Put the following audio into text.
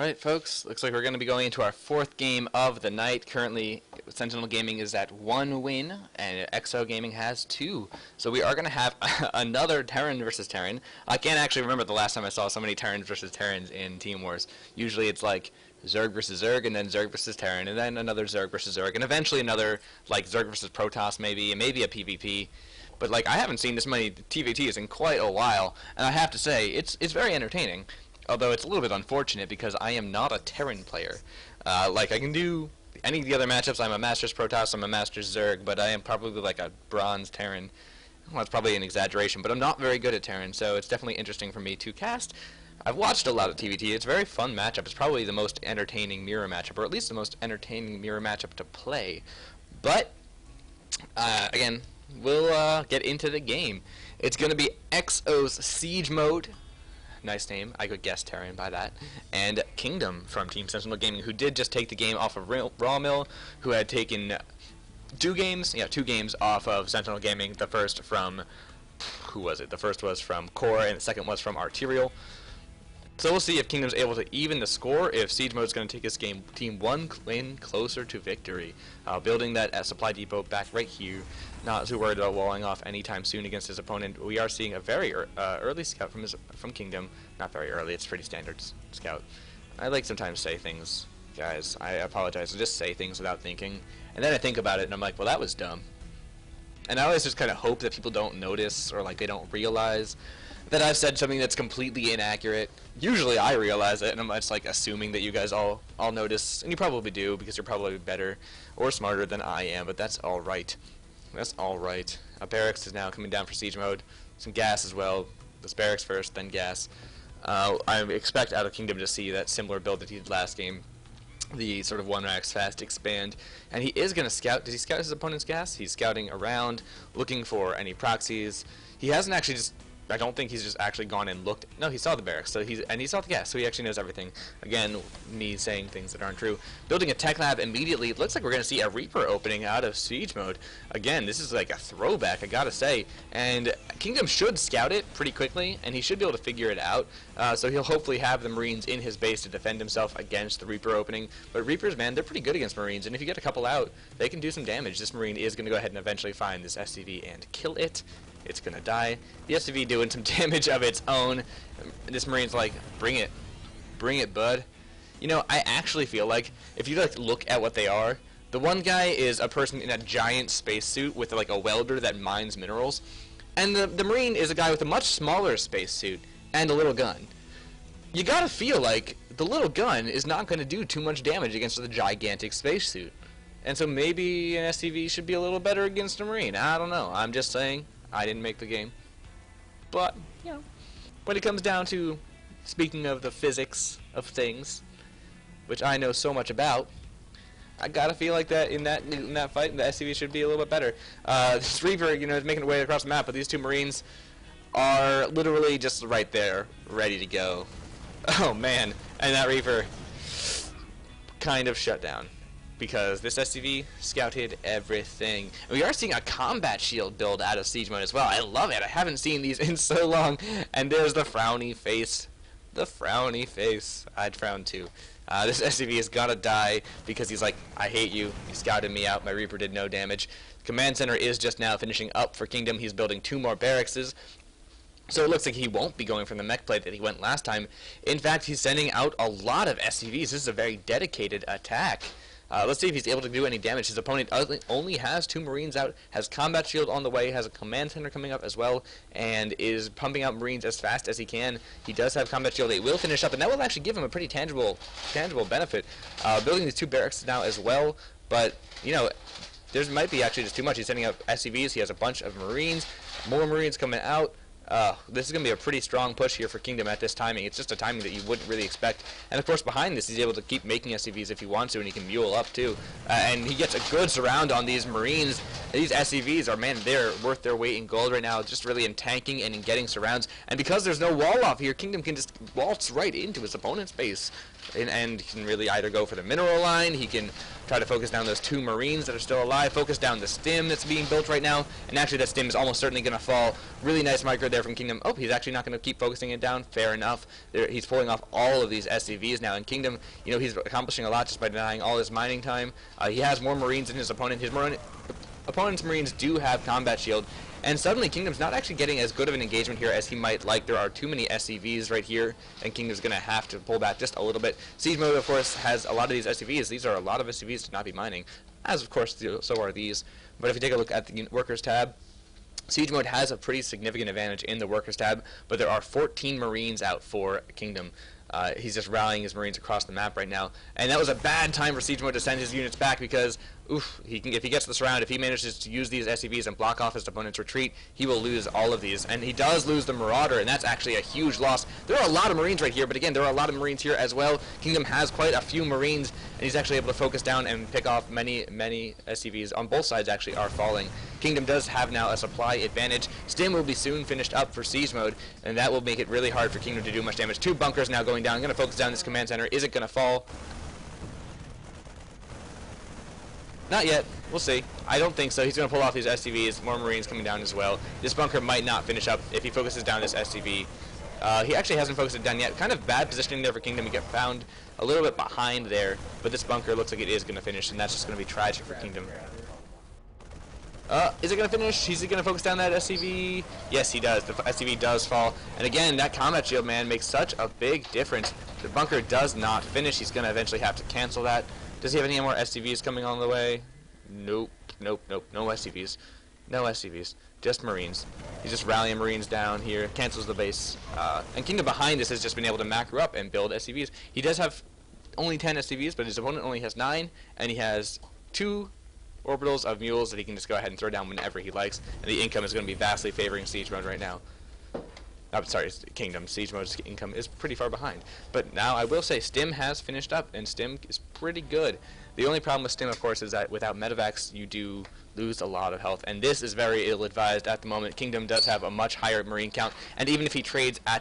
Alright folks, looks like we're going to be going into our fourth game of the night. Currently, Sentinel Gaming is at 1 win, and XO Gaming has 2. So we are going to have another Terran versus Terran. I can't actually remember the last time I saw so many Terrans versus Terrans in Team Wars. Usually it's like Zerg versus Zerg, and then Zerg versus Terran, and then another Zerg versus Zerg, and eventually another like Zerg versus Protoss maybe, and maybe a PvP. But like I haven't seen this many TVTs in quite a while, and I have to say, it's very entertaining. Although it's a little bit unfortunate because I am not a Terran player. Like I can do any of the other matchups. I'm a Masters Protoss, I'm a Masters Zerg, but I am probably like a Bronze Terran. Well, that's probably an exaggeration, but I'm not very good at Terran, so it's definitely interesting for me to cast. I've watched a lot of TVT. It's a very fun matchup. It's probably the most entertaining mirror matchup, or at least the most entertaining mirror matchup to play. But again, we'll get into the game. It's going to be xOSiegeMode. Nice name. I could guess Terran by that. And Kingdom from Team Sentinel Gaming, who did just take the game off of Rawmill, who had taken two games off of Sentinel Gaming. The first from, who was it? The first was from Core, and the second was from Arterial. So we'll see if Kingdom's able to even the score, if Siege Mode is going to take this game Team 1 win closer to victory. Building that supply depot back right here. Not too worried about walling off anytime soon against his opponent. We are seeing a very early scout from Kingdom. Not very early, it's pretty standard scout. I like sometimes say things, guys. I apologize. I just say things without thinking. And then I think about it and I'm like, well, that was dumb. And I always just kind of hope that people don't notice or like they don't realize that I've said something that's completely inaccurate. Usually I realize it, and I'm just like assuming that you guys all notice, and you probably do because you're probably better or smarter than I am, but that's alright. That's alright. Barracks is now coming down for siege mode. Some gas as well. This barracks first, then gas. I expect out of Kingdom to see that similar build that he did last game. The sort of one max fast expand, and he is going to scout. Does he scout his opponent's gas? He's scouting around, looking for any proxies. He hasn't actually just, I don't think he's just actually gone and looked. No, he saw the barracks, so he saw the gas, so he actually knows everything. Again, me saying things that aren't true. Building a tech lab immediately. It looks like we're going to see a Reaper opening out of siege mode. Again, this is like a throwback, I gotta say. And Kingdom should scout it pretty quickly, and he should be able to figure it out. So he'll hopefully have the Marines in his base to defend himself against the Reaper opening. But Reapers, man, they're pretty good against Marines, and if you get a couple out, they can do some damage. This Marine is going to go ahead and eventually find this SCV and kill it. It's gonna die. The SCV doing some damage of its own. This Marine's like, bring it, bud. You know, I actually feel like if you like look at what they are, the one guy is a person in a giant spacesuit with like a welder that mines minerals, and the Marine is a guy with a much smaller spacesuit and a little gun. You gotta feel like the little gun is not gonna do too much damage against the gigantic spacesuit, and so maybe an SCV should be a little better against a Marine. I don't know. I'm just saying. I didn't make the game. But, you know, when it comes down to speaking of the physics of things, which I know so much about, I gotta feel like that in that fight, the SCV should be a little bit better. This Reaper, you know, is making a way across the map, but these two Marines are literally just right there, ready to go. Oh man, and that Reaper kind of shut down, because this SCV scouted everything. And we are seeing a combat shield build out of siege mode as well. I love it. I haven't seen these in so long. And there's the frowny face. The frowny face. I'd frown too. This SCV is gonna die because he's like, I hate you. You scouted me out. My Reaper did no damage. Command center is just now finishing up for Kingdom. He's building 2 more barracks. So it looks like he won't be going from the mech play that he went last time. In fact, he's sending out a lot of SCVs. This is a very dedicated attack. Let's see if he's able to do any damage. His opponent only has 2 Marines out, has combat shield on the way, has a command center coming up as well, and is pumping out Marines as fast as he can. He does have combat shield. It will finish up, and that will actually give him a pretty tangible benefit. Building these 2 barracks now as well, but, you know, there might be actually just too much. He's sending out SCVs. He has a bunch of Marines, more Marines coming out. This is going to be a pretty strong push here for Kingdom at this timing. It's just a timing that you wouldn't really expect. And of course behind this he's able to keep making SCVs if he wants to, and he can mule up too. And he gets a good surround on these Marines. These SCVs are, man, they're worth their weight in gold right now, just really in tanking and in getting surrounds. And because there's no wall off here, Kingdom can just waltz right into his opponent's base. and he can really either go for the mineral line, he can try to focus down those 2 Marines that are still alive, focus down the stim that's being built right now, and actually that stim is almost certainly going to fall. Really nice micro there from Kingdom. Oh, he's actually not going to keep focusing it down. Fair enough. He's pulling off all of these SCVs now, and Kingdom, you know, he's accomplishing a lot just by denying all his mining time. He has more Marines than his opponent. His opponent's Marines do have combat shield, and suddenly Kingdom's not actually getting as good of an engagement here as he might like. There are too many SCVs right here, and Kingdom's going to have to pull back just a little bit. Siege mode, of course, has a lot of these SCVs. These are a lot of SCVs to not be mining, as of course so are these. But if you take a look at the Workers tab, Siege mode has a pretty significant advantage in the Workers tab, but there are 14 Marines out for Kingdom. He's just rallying his Marines across the map right now, and that was a bad time for Siege mode to send his units back because, if he gets the surround, if he manages to use these SCVs and block off his opponent's retreat, he will lose all of these, and he does lose the Marauder, and that's actually a huge loss. There are a lot of Marines right here, but again, there are a lot of Marines here as well. Kingdom has quite a few Marines, and he's actually able to focus down and pick off many SCVs. On both sides actually are falling. Kingdom does have now a supply advantage. Stim will be soon finished up for Siege mode, and that will make it really hard for Kingdom to do much damage. 2 bunkers now going down. I'm going to focus down this command center. Is it going to fall? Not yet. We'll see. I don't think so. He's going to pull off these SCVs. More Marines coming down as well. This bunker might not finish up if he focuses down this SCV. He actually hasn't focused it down yet. Kind of bad positioning there for Kingdom. He got found a little bit behind there, but this bunker looks like it is going to finish, and that's just going to be tragic for Kingdom. Is it going to finish? Is he going to focus down that SCV? Yes, he does. The SCV does fall. And again, that combat shield, man, makes such a big difference. The bunker does not finish. He's going to eventually have to cancel that. Does he have any more SCVs coming on the way? Nope. Nope. Nope. No SCVs. No SCVs. Just Marines. He's just rallying Marines down here. Cancels the base. And Kingdom behind this has just been able to macro up and build SCVs. He does have only 10 SCVs, but his opponent only has 9. And he has 2 orbitals of mules that he can just go ahead and throw down whenever he likes. And the income is going to be vastly favoring Siege mode right now. I'm sorry, it's Kingdom. Siege mode's income is pretty far behind. But now I will say Stim has finished up, and Stim is pretty good. The only problem with Stim, of course, is that without medevacs, you do lose a lot of health. And this is very ill-advised at the moment. Kingdom does have a much higher Marine count, and even if he trades at